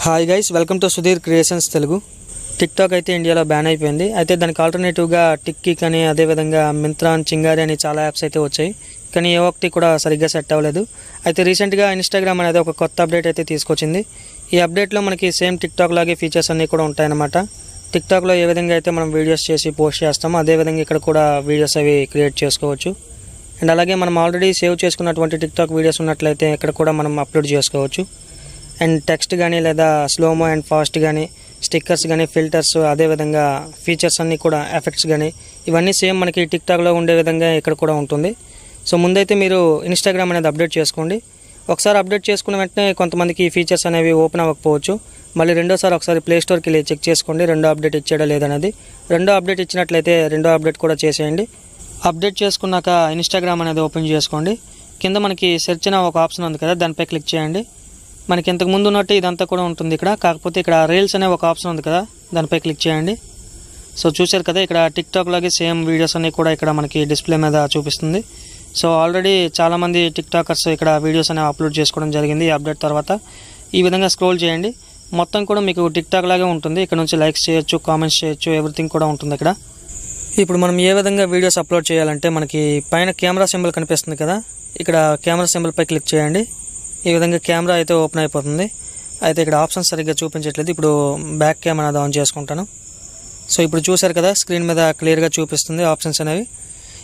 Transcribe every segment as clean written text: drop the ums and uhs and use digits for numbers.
Hi guys, welcome to Sudheer creations Telugu. TikTok అయితే ఇండియాలో ban అయిపోయింది. అయితే దానికి ఆల్టర్నేటివ్గా టిక్కీక్ అని, అదేవిధంగా మింత్రాన్, చింగారి అని చాలా యాప్స్ అయితే వచ్చాయి. కానీ ఏ ఒక్కటి కూడా సరిగ్గా సెట్ అవ్వలేదు. అయితే రీసెంట్గా ఇన్స్టాగ్రామ్ అనేది ఒక కొత్త అప్డేట్ అయితే తీసుకొచ్చింది. ఈ అప్డేట్లో మనకి సేమ్ టిక్టాక్ లాగే ఫీచర్స్ అన్నీ కూడా ఉంటాయన్నమాట. టిక్టాక్లో ఏ విధంగా అయితే మనం వీడియోస్ చేసి పోస్ట్ చేస్తామో అదేవిధంగా ఇక్కడ కూడా వీడియోస్ అవి క్రియేట్ చేసుకోవచ్చు. అండ్ అలాగే మనం ఆల్రెడీ సేవ్ చేసుకున్నటువంటి టిక్టాక్ వీడియోస్ ఉన్నట్లయితే ఇక్కడ కూడా మనం అప్లోడ్ చేసుకోవచ్చు. అండ్ టెక్స్ట్ కానీ లేదా స్లోమో అండ్ ఫాస్ట్ కానీ, స్టిక్కర్స్ కానీ, ఫిల్టర్స్, అదేవిధంగా ఫీచర్స్ అన్నీ కూడా, ఎఫెక్ట్స్ కానీ ఇవన్నీ సేమ్ మనకి టిక్టాక్లో ఉండే విధంగా ఇక్కడ కూడా ఉంటుంది. సో ముందైతే మీరు ఇన్స్టాగ్రామ్ అనేది అప్డేట్ చేసుకోండి. ఒకసారి అప్డేట్ చేసుకున్న వెంటనే కొంతమందికి ఈ ఫీచర్స్ అనేవి ఓపెన్ అవ్వకపోవచ్చు. మళ్ళీ రెండోసారి ఒకసారి ప్లేస్టోర్కి వెళ్ళి చెక్ చేసుకోండి రెండో అప్డేట్ ఇచ్చాడా లేదనేది. రెండో అప్డేట్ ఇచ్చినట్లయితే రెండో అప్డేట్ కూడా చేసేయండి. అప్డేట్ చేసుకున్నాక ఇన్స్టాగ్రామ్ అనేది ఓపెన్ చేసుకోండి. కింద మనకి సెర్చ్ అనే ఒక ఆప్షన్ ఉంది కదా, దానిపై క్లిక్ చేయండి. మనకి ఇంతకు ముందు ఉన్నట్టు ఇదంతా కూడా ఉంటుంది ఇక్కడ. కాకపోతే ఇక్కడ రీల్స్ అనే ఒక ఆప్షన్ ఉంది కదా, దానిపై క్లిక్ చేయండి. సో చూశారు కదా, ఇక్కడ టిక్టాక్ లాగే సేమ్ వీడియోస్ అన్నీ కూడా ఇక్కడ మనకి డిస్ప్లే మీద చూపిస్తుంది. సో ఆల్రెడీ చాలామంది టిక్టాకర్స్ ఇక్కడ వీడియోస్ అనేవి అప్లోడ్ చేసుకోవడం జరిగింది. ఈ అప్డేట్ తర్వాత ఈ విధంగా స్క్రోల్ చేయండి. మొత్తం కూడా మీకు టిక్టాక్ లాగే ఉంటుంది. ఇక్కడ నుంచి లైక్స్ చేయొచ్చు, కామెంట్స్ చేయొచ్చు, ఎవ్రీథింగ్ కూడా ఉంటుంది ఇక్కడ. ఇప్పుడు మనం ఏ విధంగా వీడియోస్ అప్లోడ్ చేయాలంటే మనకి పైన కెమెరా సింబల్ కనిపిస్తుంది కదా, ఇక్కడ కెమెరా సింబల్పై క్లిక్ చేయండి. ఈ విధంగా కెమెరా అయితే ఓపెన్ అయిపోతుంది. అయితే ఇక్కడ ఆప్షన్స్ సరిగ్గా చూపించట్లేదు. ఇప్పుడు బ్యాక్ కెమెరా ఆన్ చేసుకుంటాను. సో ఇప్పుడు చూశారు కదా, స్క్రీన్ మీద క్లియర్గా చూపిస్తుంది ఆప్షన్స్ అనేవి.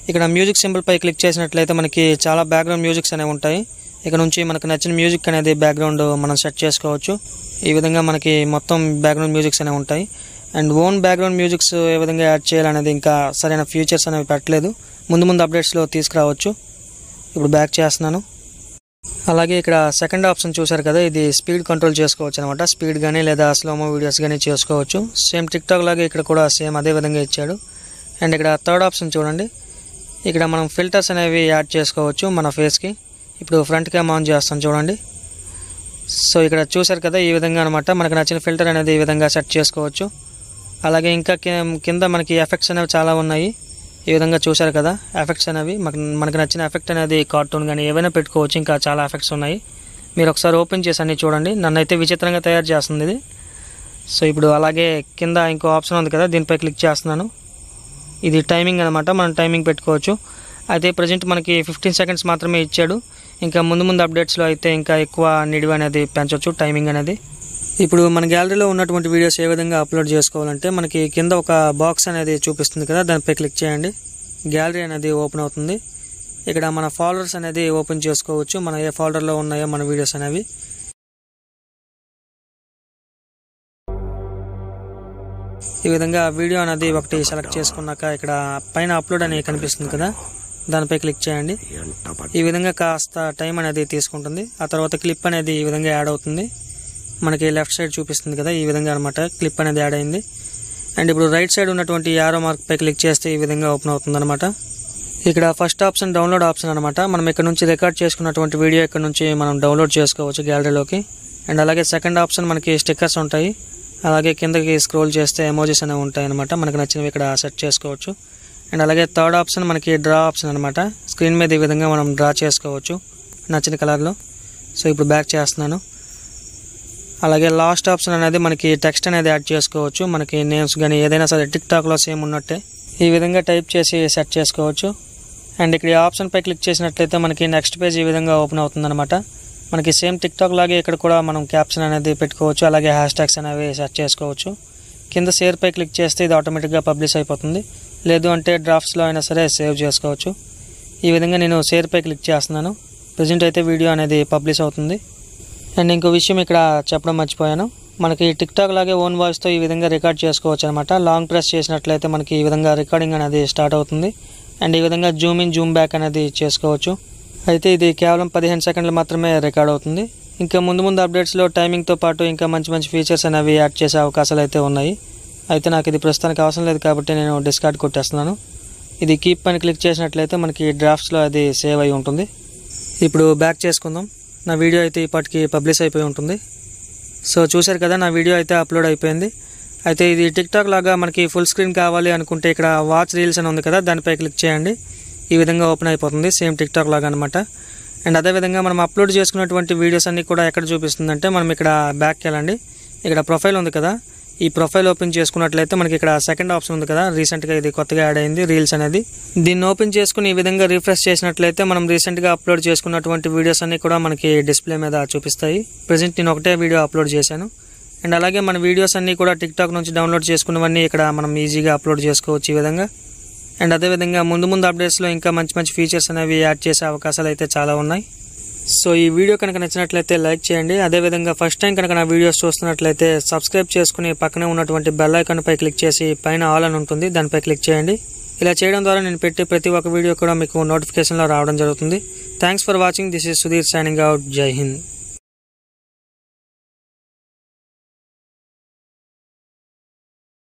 ఇక్కడ మ్యూజిక్ సింబల్పై క్లిక్ చేసినట్లయితే మనకి చాలా బ్యాక్గ్రౌండ్ మ్యూజిక్స్ అనేవి ఉంటాయి. ఇక్కడ నుంచి మనకు నచ్చిన మ్యూజిక్ అనేది బ్యాక్గ్రౌండ్ మనం సెట్ చేసుకోవచ్చు. ఈ విధంగా మనకి మొత్తం బ్యాక్గ్రౌండ్ మ్యూజిక్స్ అనేవి ఉంటాయి. అండ్ ఓన్ బ్యాక్గ్రౌండ్ మ్యూజిక్స్ ఏ విధంగా యాడ్ చేయాలనేది ఇంకా సరైన ఫీచర్స్ అనేవి పెట్టలేదు. ముందు అప్డేట్స్లో తీసుకురావచ్చు. ఇప్పుడు బ్యాక్ చేస్తున్నాను. అలాగే ఇక్కడ సెకండ్ ఆప్షన్ చూశారు కదా, ఇది స్పీడ్ కంట్రోల్ చేసుకోవచ్చు అనమాట. స్పీడ్ కానీ లేదా స్లోమో వీడియోస్ కానీ చేసుకోవచ్చు. సేమ్ టిక్టాక్ లాగే ఇక్కడ కూడా సేమ్ అదే విధంగా ఇచ్చాడు. అండ్ ఇక్కడ థర్డ్ ఆప్షన్ చూడండి, ఇక్కడ మనం ఫిల్టర్స్ అనేవి యాడ్ చేసుకోవచ్చు మన ఫేస్కి. ఇప్పుడు ఫ్రంట్ క్యామ్ ఆన్ చేస్తాం చూడండి. సో ఇక్కడ చూశారు కదా, ఈ విధంగా అనమాట మనకు నచ్చిన ఫిల్టర్ అనేది ఈ విధంగా సెట్ చేసుకోవచ్చు. అలాగే ఇంకా కింద మనకి ఎఫెక్ట్స్ అనేవి చాలా ఉన్నాయి. ఈ విధంగా చూశారు కదా, ఎఫెక్ట్స్ అనేవి మనకు నచ్చిన ఎఫెక్ట్ అనేది కార్టూన్ కానీ ఏవైనా పెట్టుకోవచ్చు. ఇంకా చాలా ఎఫెక్ట్స్ ఉన్నాయి. మీరు ఒకసారి ఓపెన్ చేసి అన్నీ చూడండి. నన్నైతే విచిత్రంగా తయారు చేస్తుంది ఇది. సో ఇప్పుడు అలాగే కింద ఇంకో ఆప్షన్ ఉంది కదా, దీనిపై క్లిక్ చేస్తున్నాను. ఇది టైమింగ్ అనమాట, మనం టైమింగ్ పెట్టుకోవచ్చు. అయితే ప్రజెంట్ మనకి 15 సెకండ్స్ మాత్రమే ఇచ్చాడు. ఇంకా ముందు అప్డేట్స్లో అయితే ఇంకా ఎక్కువ నిడివి అనేది పెంచవచ్చు టైమింగ్ అనేది. ఇప్పుడు మన గ్యాలరీలో ఉన్నటువంటి వీడియోస్ ఏ విధంగా అప్లోడ్ చేసుకోవాలంటే మనకి కింద ఒక బాక్స్ అనేది చూపిస్తుంది కదా, దానిపై క్లిక్ చేయండి. గ్యాలరీ అనేది ఓపెన్ అవుతుంది. ఇక్కడ మన ఫోల్డర్స్ అనేది ఓపెన్ చేసుకోవచ్చు. మన ఏ ఫోల్డర్లో ఉన్నాయో మన వీడియోస్ అనేవి. ఈ విధంగా వీడియో అనేది ఒకటి సెలెక్ట్ చేసుకున్నాక ఇక్కడ పైన అప్లోడ్ అనేది కనిపిస్తుంది కదా, దానిపై క్లిక్ చేయండి. ఈ విధంగా కాస్త టైం అనేది తీసుకుంటుంది. ఆ తర్వాత క్లిప్ అనేది ఈ విధంగా యాడ్ అవుతుంది. మనకి లెఫ్ట్ సైడ్ చూపిస్తుంది కదా, ఈ విధంగా అనమాట క్లిప్ అనేది యాడ్ అయింది. అండ్ ఇప్పుడు రైట్ సైడ్ ఉన్నటువంటి యారో మార్క్ పై క్లిక్ చేస్తే ఈ విధంగా ఓపెన్ అవుతుంది అనమాట. ఇక్కడ ఫస్ట్ ఆప్షన్ డౌన్లోడ్ ఆప్షన్ అనమాట. మనం ఇక్కడ నుంచి రికార్డ్ చేసుకున్నటువంటి వీడియో ఇక్కడ నుంచి మనం డౌన్లోడ్ చేసుకోవచ్చు గ్యాలరీలోకి. అండ్ అలాగే సెకండ్ ఆప్షన్ మనకి స్టిక్కర్స్ ఉంటాయి. అలాగే కిందకి స్క్రోల్ చేస్తే ఎమోజీస్ అనేవి ఉంటాయి అనమాట. మనకు నచ్చినవి ఇక్కడ సెట్ చేసుకోవచ్చు. అండ్ అలాగే థర్డ్ ఆప్షన్ మనకి డ్రా ఆప్షన్ అనమాట. స్క్రీన్ మీద ఈ విధంగా మనం డ్రా చేసుకోవచ్చు నచ్చిన కలర్లో. సో ఇప్పుడు బ్యాక్ చేస్తున్నాను. అలాగే లాస్ట్ ఆప్షన్ అనేది మనకి టెక్స్ట్ అనేది యాడ్ చేసుకోవచ్చు. మనకి నేమ్స్ కానీ ఏదైనా సరే టిక్టాక్లో సేమ్ ఉన్నట్టే ఈ విధంగా టైప్ చేసి సెట్ చేసుకోవచ్చు. అండ్ ఇక్కడ ఈ ఆప్షన్ పై క్లిక్ చేసినట్లయితే మనకి నెక్స్ట్ పేజ్ ఈ విధంగా ఓపెన్ అవుతుంది అనమాట. మనకి సేమ్ టిక్టాక్ లాగే ఇక్కడ కూడా మనం క్యాప్షన్ అనేది పెట్టుకోవచ్చు. అలాగే హ్యాష్ ట్యాగ్స్ అనేవి సెట్ చేసుకోవచ్చు. కింద షేర్ పై క్లిక్ చేస్తే ఇది ఆటోమేటిక్గా పబ్లిష్ అయిపోతుంది. లేదు అంటే డ్రాఫ్ట్స్లో అయినా సరే సేవ్ చేసుకోవచ్చు. ఈ విధంగా నేను షేర్ పై క్లిక్ చేస్తున్నాను. ప్రజెంట్ అయితే వీడియో అనేది పబ్లిష్ అవుతుంది. అండ్ ఇంకో విషయం ఇక్కడ చెప్పడం మర్చిపోయాను, మనకి టిక్టాక్ లాగే ఓన్ వాయిస్తో ఈ విధంగా రికార్డ్ చేసుకోవచ్చు అనమాట. లాంగ్ ప్రెస్ చేసినట్లయితే మనకి ఈ విధంగా రికార్డింగ్ అనేది స్టార్ట్ అవుతుంది. అండ్ ఈ విధంగా జూమ్ ఇన్ జూమ్ బ్యాక్ అనేది చేసుకోవచ్చు. అయితే ఇది కేవలం 15 సెకండ్లు మాత్రమే రికార్డ్ అవుతుంది. ఇంకా ముందు అప్డేట్స్లో టైమింగ్తో పాటు ఇంకా మంచి ఫీచర్స్ అనేవి యాడ్ చేసే అవకాశాలు అయితే ఉన్నాయి. అయితే నాకు ఇది ప్రస్తుతానికి అవసరం లేదు కాబట్టి నేను డిస్కార్డ్ కొట్టేస్తున్నాను. ఇది కీప్ పైన క్లిక్ చేసినట్లయితే మనకి డ్రాఫ్ట్స్లో అది సేవ్ అయి ఉంటుంది. ఇప్పుడు బ్యాక్ చేసుకుందాం. నా వీడియో అయితే ఇప్పటికి పబ్లిష్ అయిపోయి ఉంటుంది. సో చూశారు కదా, నా వీడియో అయితే అప్లోడ్ అయిపోయింది. అయితే ఇది టిక్టాక్ లాగా మనకి ఫుల్ స్క్రీన్ కావాలి అనుకుంటే ఇక్కడ వాచ్ రీల్స్ అని ఉంది కదా, దానిపై క్లిక్ చేయండి. ఈ విధంగా ఓపెన్ అయిపోతుంది సేమ్ టిక్టాక్ లాగా అనమాట. అండ్ అదేవిధంగా మనం అప్లోడ్ చేసుకున్నటువంటి వీడియోస్ అన్నీ కూడా ఎక్కడ చూపిస్తుందంటే మనం ఇక్కడ బ్యాక్కి వెళ్ళండి. ఇక్కడ ప్రొఫైల్ ఉంది కదా, ఈ ప్రొఫైల్ ఓపెన్ చేసుకున్నట్లయితే మనకి ఇక్కడ సెకండ్ ఆప్షన్ ఉంది కదా, రీసెంట్గా ఇది కొత్తగా యాడ్ అయింది రీల్స్ అనేది. దీన్ని ఓపెన్ చేసుకుని ఈ విధంగా రిఫ్రెష్ చేసినట్లయితే మనం రీసెంట్గా అప్లోడ్ చేసుకున్నటువంటి వీడియోస్ అన్ని కూడా మనకి డిస్ప్లే మీద చూపిస్తాయి. ప్రజెంట్ నేను ఒకటే వీడియో అప్లోడ్ చేశాను. అండ్ అలాగే మన వీడియోస్ అన్నీ కూడా టిక్టాక్ నుంచి డౌన్లోడ్ చేసుకున్నవన్నీ ఇక్కడ మనం ఈజీగా అప్లోడ్ చేసుకోవచ్చు ఈ విధంగా. అండ్ అదేవిధంగా ముందు అప్డేట్స్లో ఇంకా మంచి ఫీచర్స్ అనేవి యాడ్ చేసే అవకాశాలు అయితే చాలా ఉన్నాయి. సో ఈ వీడియో కనుక నచ్చినట్లయితే లైక్ చేయండి. అదేవిధంగా ఫస్ట్ టైం కనుక నా వీడియోస్ చూస్తున్నట్లయితే సబ్స్క్రైబ్ చేసుకుని పక్కనే ఉన్నటువంటి బెల్ ఐకాన్ పై క్లిక్ చేసి పైన ఆల్ అని ఉంటుంది, దానిపై క్లిక్ చేయండి. ఇలా చేయడం ద్వారా నేను పెట్టే ప్రతి ఒక్క వీడియో కూడా మీకు నోటిఫికేషన్లో రావడం జరుగుతుంది. Thanks for watching. This is Sudheer signing out. జై హింద్.